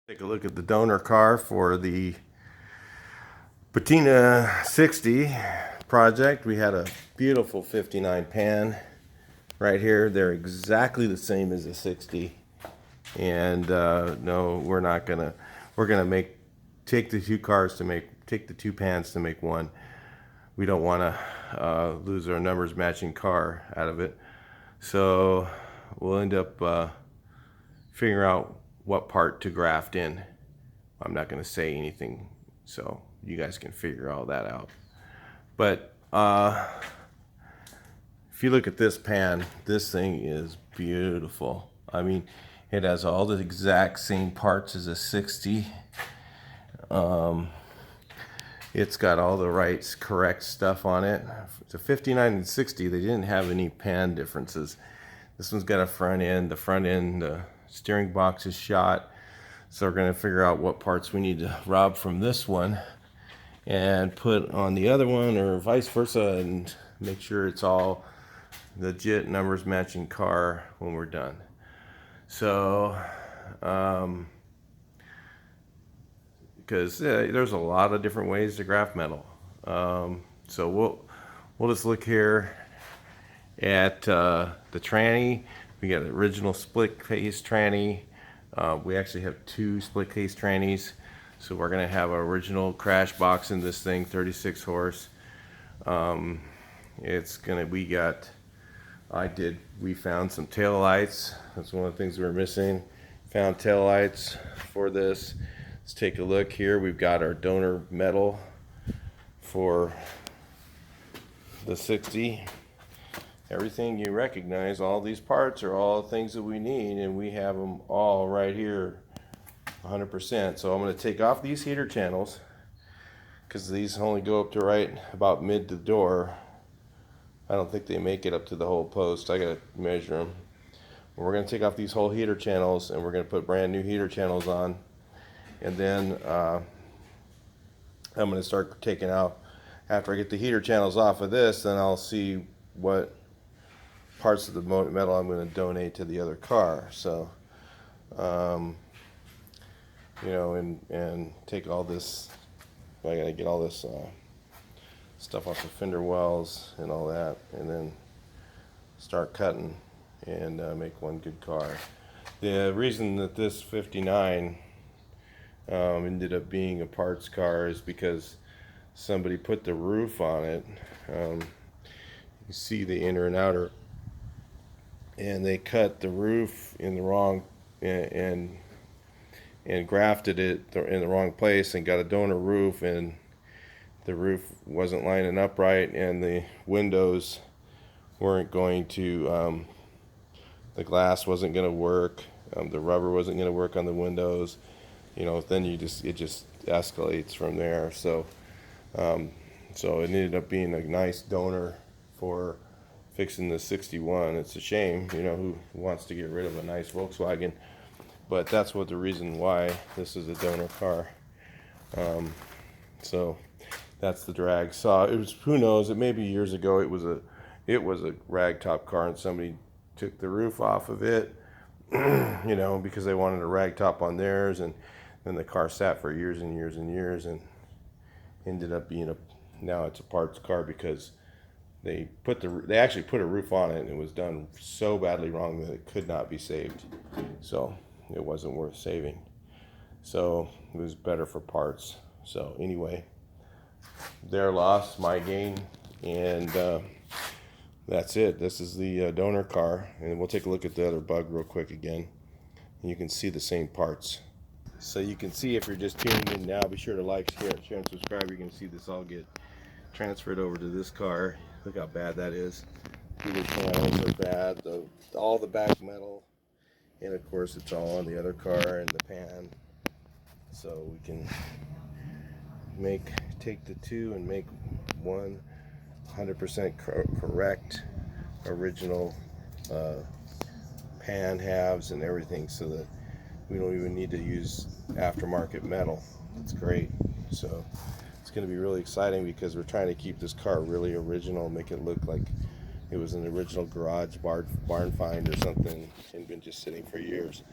Take a look at the donor car for the Patina 60 project. We had a beautiful 59 pan right here. They're exactly the same as a 60. And no, we're not gonna. We're gonna take the two pans to make one. We don't want to lose our numbers matching car out of it. So we'll end up figuring out what part to graft in. I'm not going to say anything, so you guys can figure all that out. But if you look at this pan, this thing is beautiful. I mean, it has all the exact same parts as a 60. It's got all the right, correct stuff on it. It's a 59 and 60. They didn't have any pan differences. This one's got a front end. The front end, the steering box is shot. So we're going to figure out what parts we need to rob from this one and put on the other one, or vice versa, and make sure it's all legit numbers matching car when we're done. So because there's a lot of different ways to graft metal. So we'll just look here at the tranny. We got the original split case tranny. We actually have two split case trannies. So we're gonna have our original crash box in this thing, 36 horse. We found some tail lights. That's one of the things we were missing. Found tail lights for this. Let's take a look here. We've got our donor metal for the 60. Everything you recognize, all these parts are all things that we need, and we have them all right here 100%. So I'm going to take off these heater channels because these only go up to right about mid to the door. I don't think they make it up to the whole post. I got to measure them. We're going to take off these whole heater channels, and we're going to put brand new heater channels on. And then I'm going to start taking out, after I get the heater channels off of this, then I'll see what parts of the metal I'm going to donate to the other car. So, and take all this. I got to get all this stuff off the fender wells and all that, and then start cutting and make one good car. The reason that this 59 ended up being a parts car is because somebody put the roof on it. You can see the inner and outer, and they cut the roof in the wrong and grafted it in the wrong place and got a donor roof, and the roof wasn't lining up right, and the windows weren't going to the glass wasn't going to work, the rubber wasn't going to work on the windows. Then it just escalates from there. So so it ended up being a nice donor for fixing the 61. It's a shame, who wants to get rid of a nice Volkswagen, but that's what the reason why this is a donor car. So that's the drag. So it was, who knows, it may be years ago. It was a ragtop car, and somebody took the roof off of it, because they wanted a ragtop on theirs, and then the car sat for years and years and years, and ended up being now it's a parts car because they actually put a roof on it, and it was done so badly wrong that it could not be saved. So it wasn't worth saving. So it was better for parts. So anyway, their loss, my gain, and that's it. This is the donor car, and we'll take a look at the other bug real quick again, and you can see the same parts. So you can see, if you're just tuning in now, be sure to like, share, and subscribe. You can see this all get transferred over to this car. Look how bad that is. Heater channels are bad. All the back metal, and of course it's all on the other car and the pan. So we can take the two and make one 100% correct original pan halves and everything, so that we don't even need to use aftermarket metal. It's great. So it's going to be really exciting because we're trying to keep this car really original, make it look like it was an original garage barn find or something, and been just sitting for years.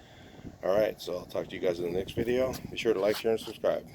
Alright, so I'll talk to you guys in the next video. Be sure to like, share, and subscribe.